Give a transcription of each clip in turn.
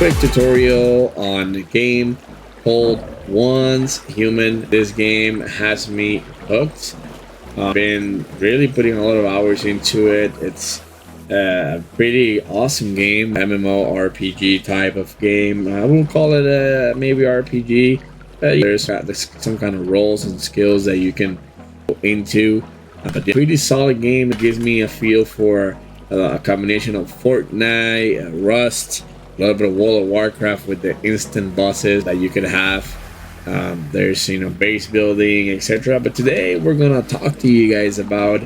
quick tutorial on a game called Once Human. This game has me hooked. I've been really putting a lot of hours into it. It's a pretty awesome game, MMORPG type of game. I will call it a maybe RPG. There's some kind of roles and skills that you can go into. But a pretty solid game. It gives me a feel for a combination of Fortnite, Rust, a little bit of World of Warcraft with the instant bosses that you could have. There's base building, etc. But today we're gonna talk to you guys about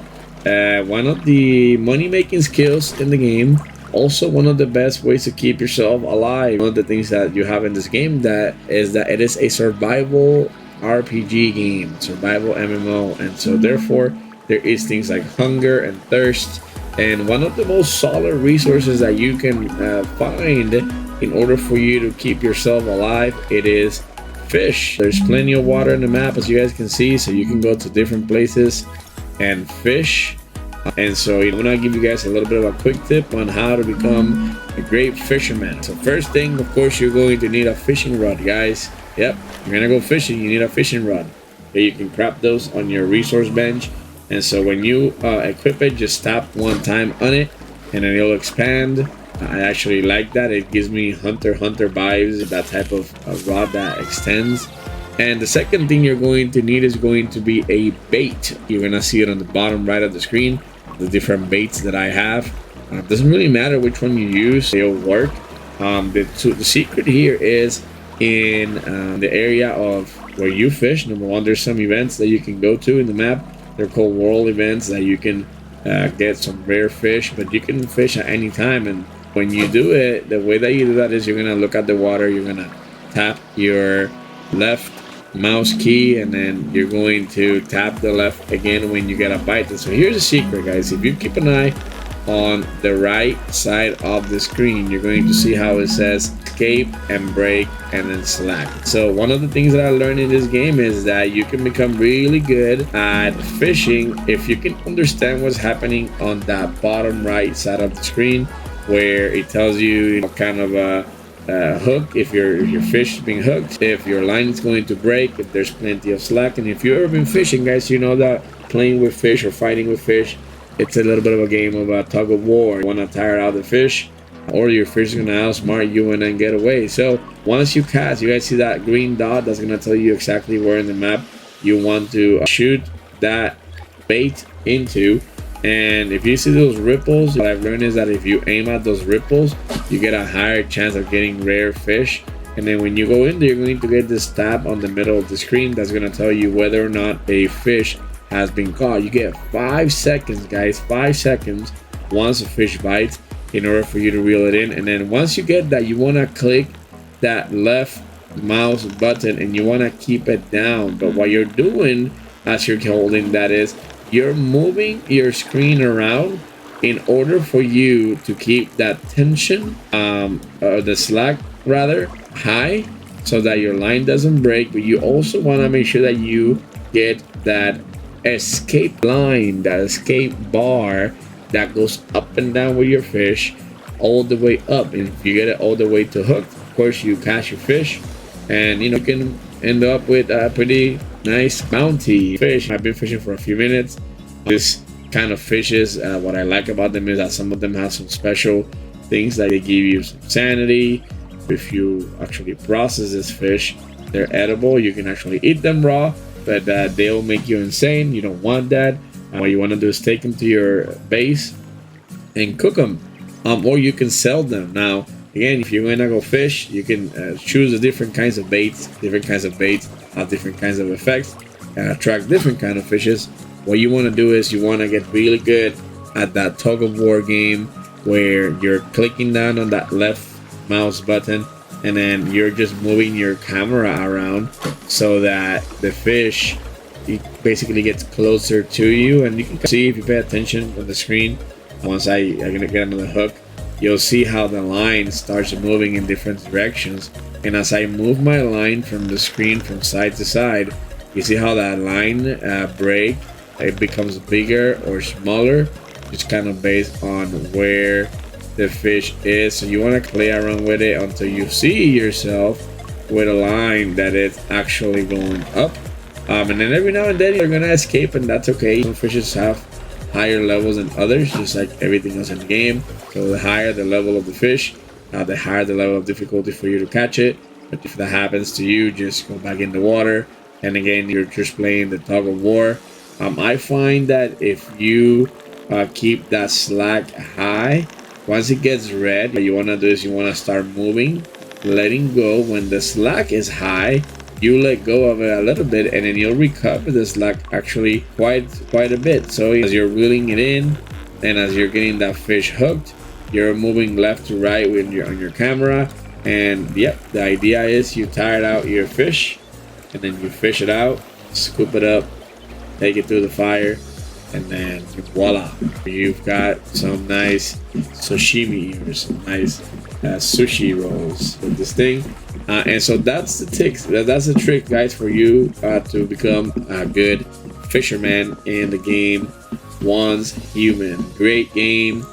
one of the money-making skills in the game. Also, one of the best ways to keep yourself alive. One of the things that you have in this game that it is a survival RPG game, survival MMO, and so therefore there is things like hunger and thirst. And one of the most solid resources that you can find in order for you to keep yourself alive, it is fish. There's plenty of water in the map, as you guys can see, so you can go to different places and fish. And so I'm gonna give you guys a little bit of a quick tip on how to become a great fisherman. So first thing, of course, you're going to need a fishing rod, guys. Yep, you're gonna go fishing, you need a fishing rod. Okay, you can grab those on your resource bench. And so when you equip it, just tap one time on it and then it'll expand. I actually like that. It gives me Hunter vibes, that type of rod that extends. And the second thing you're going to need is going to be a bait. You're gonna see it on the bottom right of the screen, the different baits that I have. It doesn't really matter which one you use, they'll work. The secret here is in the area of where you fish. Number one, there's some events that you can go to in the map. They're called world events that you can get some rare fish, but you can fish at any time. And when you do it, the way that you do that is you're gonna look at the water, you're gonna tap your left mouse key, and then you're going to tap the left again when you get a bite. And so here's the secret, guys. If you keep an eye on the right side of the screen, you're going to see how it says escape and break and then select. So one of the things that I learned in this game is that you can become really good at fishing if you can understand what's happening on that bottom right side of the screen, where it tells you what kind of a hook, if your fish is being hooked, if your line is going to break, if there's plenty of slack. And if you've ever been fishing, guys, you know that playing with fish or fighting with fish, it's a little bit of a game of a tug of war. You want to tire out the fish, or your fish is going to outsmart you and then get away. So once you cast, you guys see that green dot? That's going to tell you exactly where in the map you want to shoot that bait into. And if you see those ripples, what I've learned is that if you aim at those ripples, you get a higher chance of getting rare fish. And then when you go in there, you're going to get this tab on the middle of the screen that's going to tell you whether or not a fish has been caught. You get 5 seconds, guys, 5 seconds once a fish bites in order for you to reel it in. And then once you get that, you want to click that left mouse button and you want to keep it down. But what you're doing as you're holding that is you're moving your screen around in order for you to keep that tension, the slack rather, high, so that your line doesn't break. But you also want to make sure that you get that escape line, that escape bar that goes up and down with your fish all the way up. And if you get it all the way to hook, of course you catch your fish, and you can end up with a pretty nice bounty fish. I've been fishing for a few minutes. This kind of fishes, what I like about them is that some of them have some special things that they give you some sanity. If you actually process this fish, they're edible. You can actually eat them raw, but they'll make you insane. You don't want that. What you want to do is take them to your base and cook them, or you can sell them. Now again, if you're going to go fish, you can choose the different kinds of baits. Different kinds of baits have different kinds of effects and attract different kind of fishes. What you want to do is you want to get really good at that tug of war game where you're clicking down on that left mouse button and then you're just moving your camera around so that the fish, it basically gets closer to you. And you can see, if you pay attention on the screen, once I'm gonna get another hook, you'll see how the line starts moving in different directions. And as I move my line from the screen from side to side, you see how that line break, it becomes bigger or smaller, just kind of based on where the fish is. So you want to play around with it until you see yourself with a line that is actually going up. And then every now and then you're gonna escape, and that's okay. Some fishes have higher levels than others, just like everything else in the game. So the higher the level of the fish, the higher the level of difficulty for you to catch it. But if that happens to you, just go back in the water. And again, you're just playing the tug of war. I find that if you keep that slack high, once it gets red, what you want to do is you want to start moving, letting go. When the slack is high, you let go of it a little bit, and then you'll recover the slack actually quite a bit. So as you're reeling it in, and as you're getting that fish hooked, you're moving left to right when you're on your camera. And yep, the idea is you tire out your fish, and then you fish it out, scoop it up, take it through the fire, and then voila, you've got some nice sashimi or some nice sushi rolls with this thing. And so that's the that's the trick, guys, for you to become a good fisherman in the game Once Human. Great game,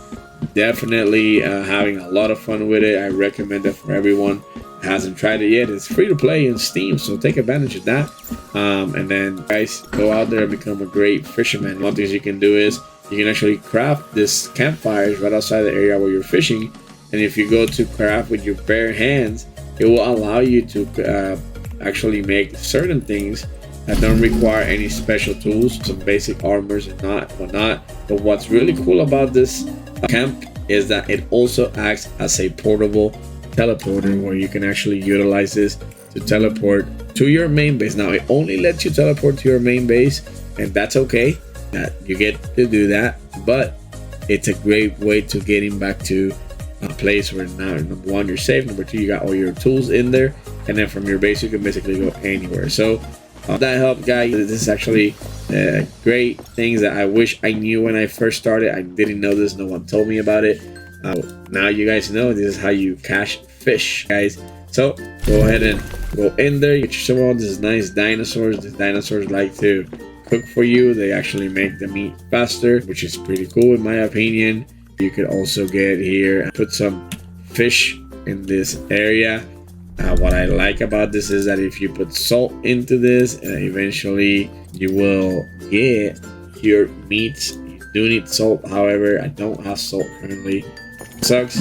definitely having a lot of fun with it. I recommend it for everyone who hasn't tried it yet. It's free to play in Steam, so take advantage of that. And then, guys, go out there and become a great fisherman. One thing you can do is you can actually craft this campfires right outside the area where you're fishing. And if you go to craft with your bare hands, it will allow you to actually make certain things that don't require any special tools, some basic armors and whatnot. But what's really cool about this camp is that it also acts as a portable teleporter, where you can actually utilize this to teleport to your main base. Now, it only lets you teleport to your main base, and that's okay, that you get to do that, but it's a great way to getting back to a place where now, number one, you're safe, number two, you got all your tools in there, and then from your base you can basically go anywhere. So that helped, guys. This is actually great things that I wish I knew when I first started. I didn't know this, no one told me about it. Now you guys know this is how you catch fish, guys. So go ahead and go in there, get yourself all these nice dinosaurs. These dinosaurs like to cook for you. They actually make the meat faster, which is pretty cool in my opinion. You could also get here and put some fish in this area. What I like about this is that if you put salt into this, eventually you will get your meats. You do need salt, however, I don't have salt currently. Sucks,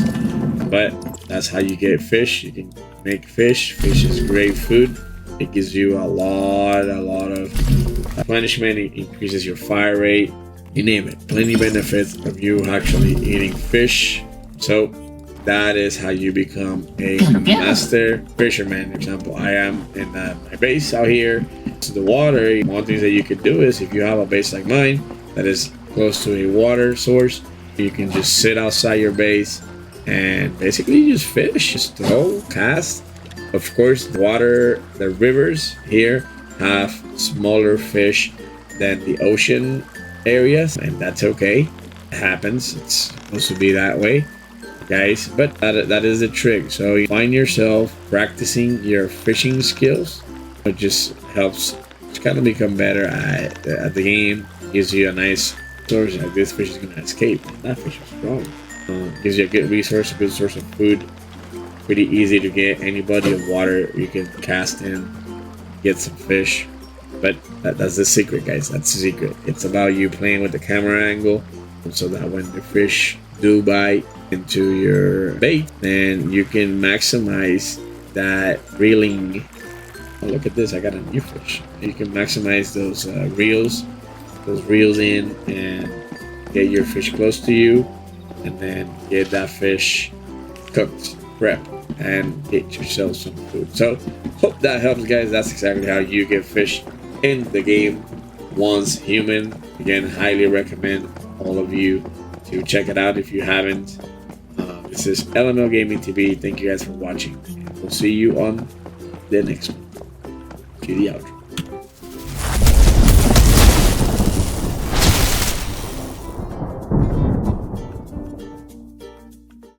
but that's how you get fish. You can make fish. Fish is great food. It gives you a lot of replenishment. It increases your fire rate. You name it. Plenty benefits of you actually eating fish. So that is how you become a master fisherman. For example, I am in my base out here to the water. One thing that you could do is, if you have a base like mine that is close to a water source, you can just sit outside your base and basically just fish, just throw, cast. Of course, the rivers here have smaller fish than the ocean areas, and that's okay. It happens. It's supposed to be that way, guys, but that is the trick. So you find yourself practicing your fishing skills. It just helps to kind of become better at the game. Gives you a nice source. Like, this fish is gonna escape. That fish is strong. Gives you a good resource, a good source of food. Pretty easy to get. Any body of water you can cast in, get some fish. But that's the secret, guys. That's the secret. It's about you playing with the camera angle, so that when the fish do bite into your bait, then you can maximize that reeling. Oh, look at this, I got a new fish. You can maximize those reels in and get your fish close to you, and then get that fish cooked, prep, and get yourself some food. So hope that helps, guys. That's exactly how you get fish in the game Once Human. Again, highly recommend all of you to check it out if you haven't. This is LML Gaming TV. Thank you guys for watching, and we'll see you on the next one. To the outro.